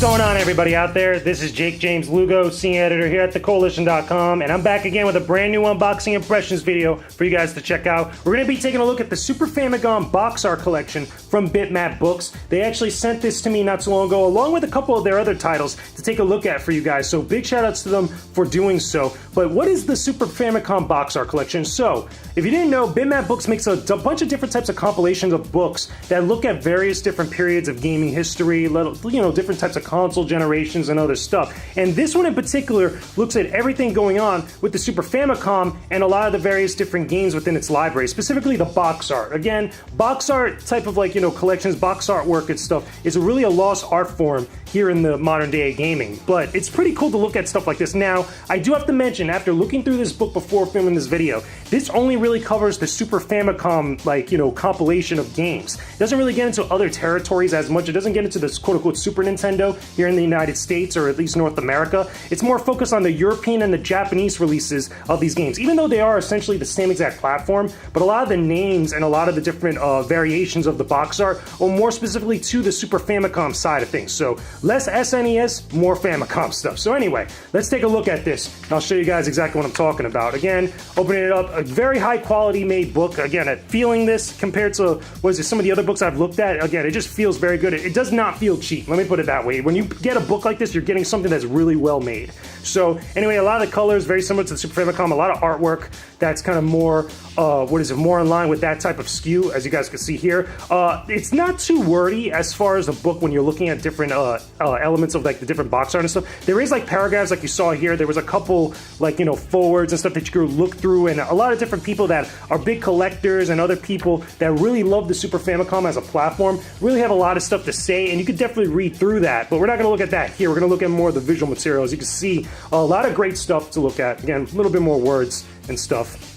going on, everybody out there? This is Jakejames Lugo, senior editor here at Koalition.com, and I'm back again with a brand new unboxing impressions video for you guys to check out. We're going to be taking a look at the Super Famicom box art collection from Bitmap Books. They actually sent this to me not too long ago, along with a couple of their other titles to take a look at for you guys, so big shout outs to them for doing so. But what is the Super Famicom box art collection? So, if you didn't know, Bitmap Books makes a bunch of different types of compilations of books that look at various different periods of gaming history, different types of console generations and other stuff. And this one in particular looks at everything going on with the Super Famicom and a lot of the various different games within its library, specifically the box art. Again, box art type of collections, box artwork and stuff is really a lost art form here in the modern day of gaming. But it's pretty cool to look at stuff like this. Now, I do have to mention, after looking through this book before filming this video, this only really covers the Super Famicom, compilation of games. It doesn't really get into other territories as much. It doesn't get into this quote-unquote Super Nintendo here in the United States, or at least North America. It's more focused on the European and the Japanese releases of these games, even though they are essentially the same exact platform. But a lot of the names and a lot of the different variations of the box art are more specifically to the Super Famicom side of things. So less SNES, more Famicom stuff. So anyway, let's take a look at this, and I'll show you guys exactly what I'm talking about. Again, opening it up, a very high quality made book. Again, feeling this compared to some of the other books I've looked at, again, it just feels very good. It does not feel cheap, let me put it that way. When you get a book like this, you're getting something that's really well made. So anyway, a lot of the colors very similar to the Super Famicom, a lot of artwork that's kind of more more in line with that type of skew, as you guys can see here. It's not too wordy as far as the book when you're looking at different elements of the different box art and stuff. There is paragraphs like you saw here. There was a couple forwards and stuff that you could look through, and a lot of different people that are big collectors and other people that really love the Super Famicom as a platform really have a lot of stuff to say, and you could definitely read through that. But we're not going to look at that here. We're going to look at more of the visual material. As you can see, a lot of great stuff to look at. Again, a little bit more words and stuff.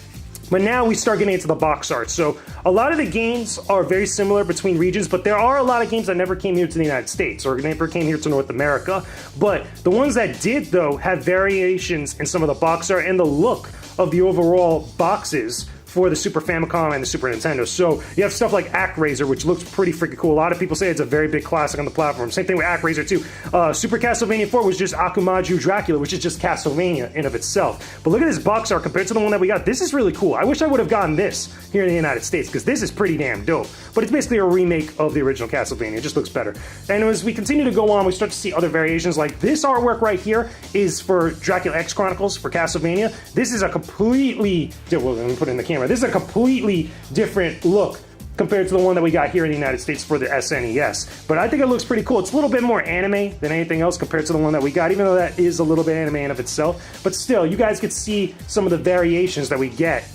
But now we start getting into the box art. So a lot of the games are very similar between regions, but there are a lot of games that never came here to the United States or never came here to North America. But the ones that did, though, have variations in some of the box art and the look of the overall boxes for the Super Famicom and the Super Nintendo. So you have stuff like ActRaiser, which looks pretty freaking cool. A lot of people say it's a very big classic on the platform. Same thing with ActRaiser 2. Super Castlevania 4 was just Akumaju Dracula, which is just Castlevania in of itself. But look at this box art compared to the one that we got. This is really cool. I wish I would have gotten this here in the United States, because this is pretty damn dope. But it's basically a remake of the original Castlevania. It just looks better. And as we continue to go on, we start to see other variations. Like this artwork right here is for Dracula X Chronicles for Castlevania. This is a completely, well, let me put it in the camera. This is a completely different look compared to the one that we got here in the United States for the SNES. But I think it looks pretty cool. It's a little bit more anime than anything else compared to the one that we got, even though that is a little bit anime in of itself. But still, you guys could see some of the variations that we get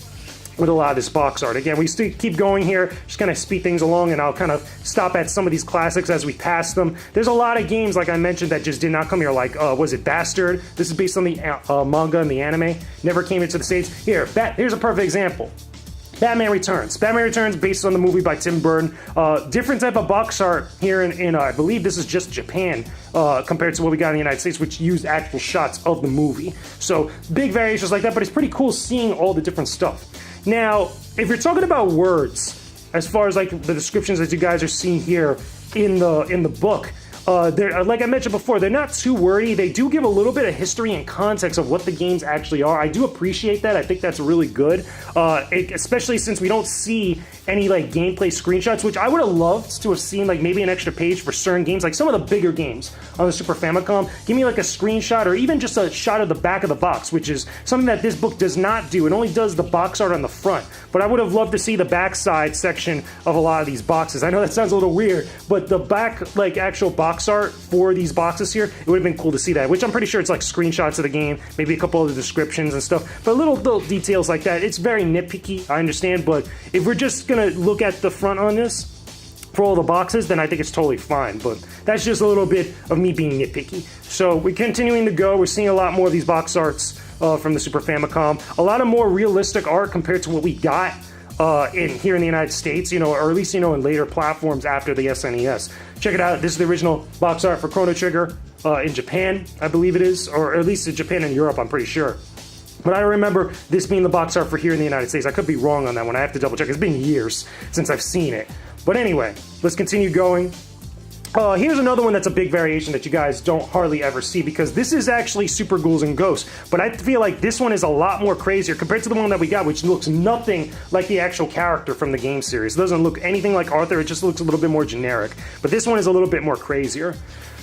with a lot of this box art. Again, we still keep going here, just kind of speed things along, and I'll kind of stop at some of these classics as we pass them. There's a lot of games, like I mentioned, that just did not come here, like, was it Bastard? This is based on the manga and the anime. Never came into the States. Here's a perfect example. Batman Returns. Batman Returns, based on the movie by Tim Burton. Different type of box art here in I believe this is just Japan, compared to what we got in the United States, which used actual shots of the movie. So big variations like that, but it's pretty cool seeing all the different stuff. Now, if you're talking about words, as far as the descriptions that you guys are seeing here in the book, like I mentioned before, they're not too wordy. They do give a little bit of history and context of what the games actually are. I do appreciate that. I think that's really good, especially since we don't see any gameplay screenshots, which I would have loved to have seen maybe an extra page for certain games, like some of the bigger games on the Super Famicom. Give me a screenshot or even just a shot of the back of the box, which is something that this book does not do. It only does the box art on the front, but I would have loved to see the backside section of a lot of these boxes. I know that sounds a little weird, but the back actual box art for these boxes here, it would have been cool to see that, which I'm pretty sure it's screenshots of the game, maybe a couple of the descriptions and stuff, but little details like that. It's very nitpicky, I understand, but if we're just gonna look at the front on this for all the boxes, then I think it's totally fine. But that's just a little bit of me being nitpicky. So we're continuing to go. We're seeing a lot more of these box arts from the Super Famicom. A lot of more realistic art compared to what we got here in the United States, or at least, in later platforms after the SNES. Check it out. This is the original box art for Chrono Trigger in Japan, I believe it is, or at least in Japan and Europe, I'm pretty sure. But I remember this being the box art for here in the United States. I could be wrong on that one. I have to double check. It's been years since I've seen it. But anyway, let's continue going. Here's another one that's a big variation that you guys don't hardly ever see, because this is actually Super Ghouls and Ghosts, but I feel like this one is a lot more crazier compared to the one that we got, which looks nothing like the actual character from the game series. It doesn't look anything like Arthur, it just looks a little bit more generic. But this one is a little bit more crazier.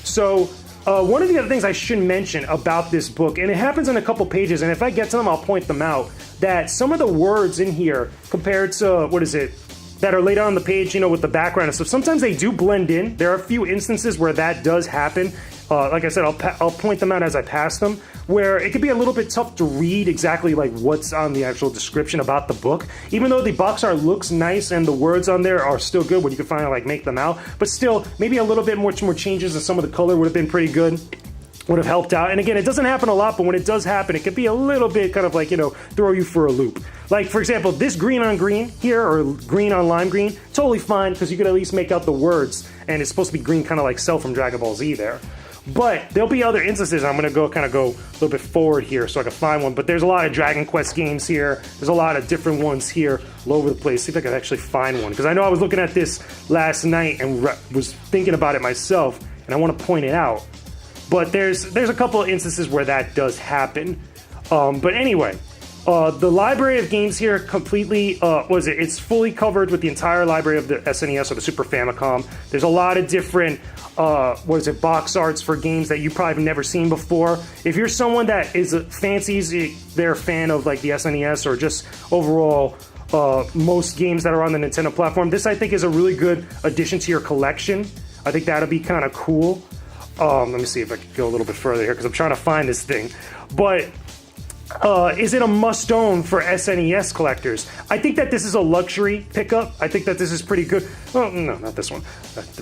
So, one of the other things I should mention about this book, and it happens in a couple pages, and if I get to them, I'll point them out, that some of the words in here compared to, that are laid out on the page, you know, with the background and stuff, sometimes they do blend in. There are a few instances where that does happen. Like I said, I'll point them out as I pass them, where it could be a little bit tough to read exactly like what's on the actual description about the book. Even though the box art looks nice and the words on there are still good when you can finally like make them out, but still, maybe a little bit more changes and some of the color would have been pretty good. Would have helped out. And again, it doesn't happen a lot, but when it does happen, it can be a little bit kind of like, you know, throw you for a loop. Like, for example, this green on green here, or green on lime green, totally fine, because you could at least make out the words, and it's supposed to be green kind of like Cell from Dragon Ball Z there. But there'll be other instances. I'm going to kind of go a little bit forward here so I can find one, but there's a lot of Dragon Quest games here. There's a lot of different ones here all over the place. See if I can actually find one, because I know I was looking at this last night and was thinking about it myself, and I want to point it out. But there's a couple of instances where that does happen. But anyway, the library of games here completely, it's fully covered with the entire library of the SNES or the Super Famicom. There's a lot of different, box arts for games that you probably have never seen before. If you're someone that fancies, they're a fan of like the SNES or just overall most games that are on the Nintendo platform, this I think is a really good addition to your collection. I think that'll be kind of cool. Let me see if I can go a little bit further here, because I'm trying to find this thing. But is it a must-own for SNES collectors? I think that this is a luxury pickup. I think that this is pretty good. Oh, no, not this one.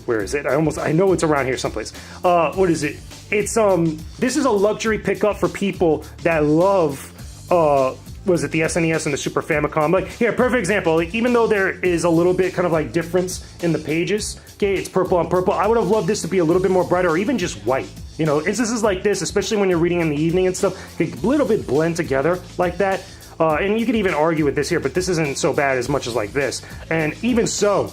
Where is it? I know it's around here someplace. What is it? It's this is a luxury pickup for people that love the SNES and the Super Famicom. Like, here, perfect example. Like, even though there is a little bit kind of like difference in the pages, okay, it's purple on purple, I would have loved this to be a little bit more brighter, or even just white. You know, instances like this, especially when you're reading in the evening and stuff, can a little bit blend together like that. And you could even argue with this here, but this isn't so bad as much as like this. And even so,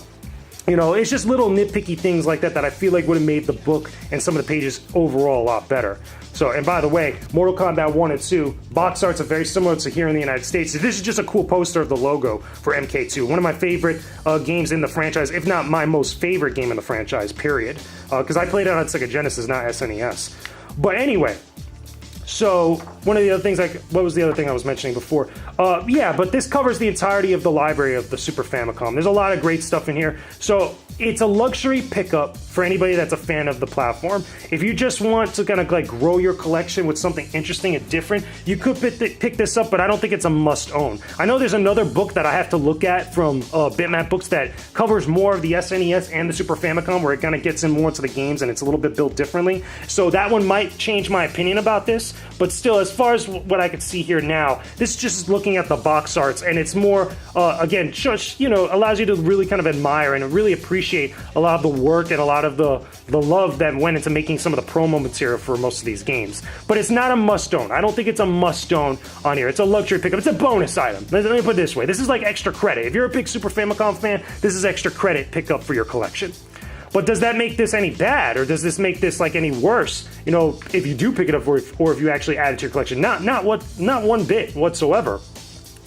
you know, it's just little nitpicky things like that that I feel like would have made the book and some of the pages overall a lot better. So, and by the way, Mortal Kombat 1 and 2, box arts are very similar to here in the United States. This is just a cool poster of the logo for MK2. One of my favorite games in the franchise, if not my most favorite game in the franchise, period. Because I played it on Sega Genesis, not SNES. But anyway, so one of the other things, what was the other thing I was mentioning before? Yeah, but this covers the entirety of the library of the Super Famicom. There's a lot of great stuff in here. So it's a luxury pickup for anybody that's a fan of the platform. If you just want to kind of like grow your collection with something interesting and different, you could pick this up, but I don't think it's a must-own. I know there's another book that I have to look at from Bitmap Books that covers more of the SNES and the Super Famicom, where it kind of gets in more into the games and it's a little bit built differently. So that one might change my opinion about this, but still, as far as what I could see here now, this is just looking at the box arts, and it's more, again, just, you know, allows you to really kind of admire and really appreciate a lot of the work and a lot of the love that went into making some of the promo material for most of these games. But it's not a must-own. I don't think it's a must-own on here. It's a luxury pickup. It's a bonus item. Let me put it this way. This is like extra credit. If you're a big Super Famicom fan, this is extra credit pickup for your collection. But does that make this any bad, or does this make this like any worse? You know, if you do pick it up, or if you actually add it to your collection, not one bit whatsoever.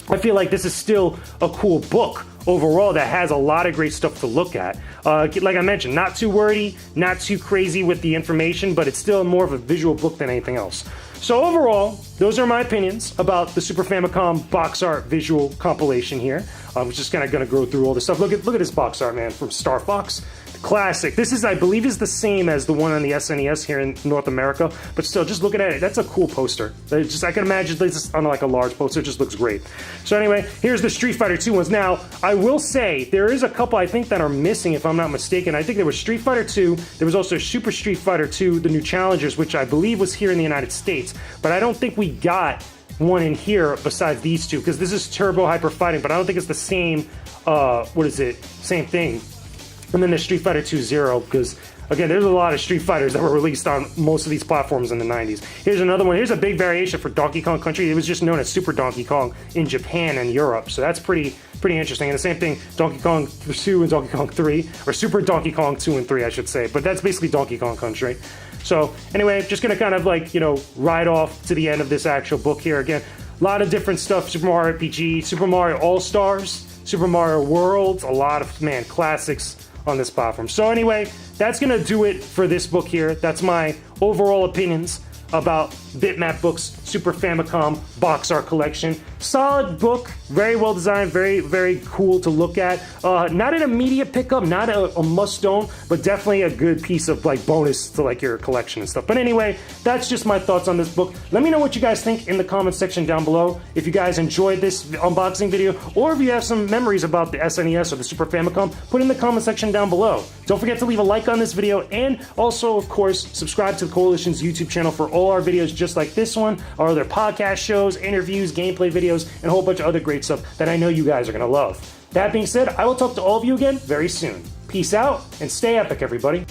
I feel like this is still a cool book overall that has a lot of great stuff to look at. Like I mentioned, not too wordy, not too crazy with the information, but it's still more of a visual book than anything else. So overall, those are my opinions about the Super Famicom box art visual compilation here. I'm just kind of going to go through all this stuff. Look at this box art, man, from Star Fox. Classic. This is, I believe, is the same as the one on the SNES here in North America, but still, just looking at it, that's a cool poster. I can imagine this on like a large poster. It just looks great. So anyway, here's the Street Fighter 2 ones. Now, I will say, there is a couple I think that are missing, if I'm not mistaken. I think there was Street Fighter 2, there was also Super Street Fighter 2, the New Challengers, which I believe was here in the United States, but I don't think we got one in here besides these two, because this is Turbo Hyper Fighting, but I don't think it's the same, same thing. And then there's Street Fighter 2 Zero, because Again, there's a lot of Street Fighters that were released on most of these platforms in the 90s. Here's another one. Here's a big variation for Donkey Kong Country. It was just known as Super Donkey Kong in Japan and Europe. So that's pretty interesting. And the same thing, Donkey Kong 2 and Donkey Kong 3, or Super Donkey Kong 2 and 3, I should say. But that's basically Donkey Kong Country. So anyway, just gonna kind of like, ride off to the end of this actual book here. Again, a lot of different stuff. Super Mario RPG, Super Mario All-Stars, Super Mario World, a lot of, classics on this platform. So anyway, that's gonna do it for this book here. That's my overall opinions about Bitmap Books Super Famicom box art collection. Solid book, very well designed, very cool to look at. Not an immediate pickup, not a must-own, but definitely a good piece of like bonus to like your collection and stuff. But anyway, that's just my thoughts on this book. Let me know what you guys think in the comment section down below. If you guys enjoyed this unboxing video, or if you have some memories about the SNES or the Super Famicom, put in the comment section down below. Don't forget to leave a like on this video, and also, of course, subscribe to the Koalition's YouTube channel for all our videos just like this one, our other podcast shows, interviews, gameplay videos, and a whole bunch of other great stuff that I know you guys are going to love. That being said, I will talk to all of you again very soon. Peace out, and stay epic, everybody.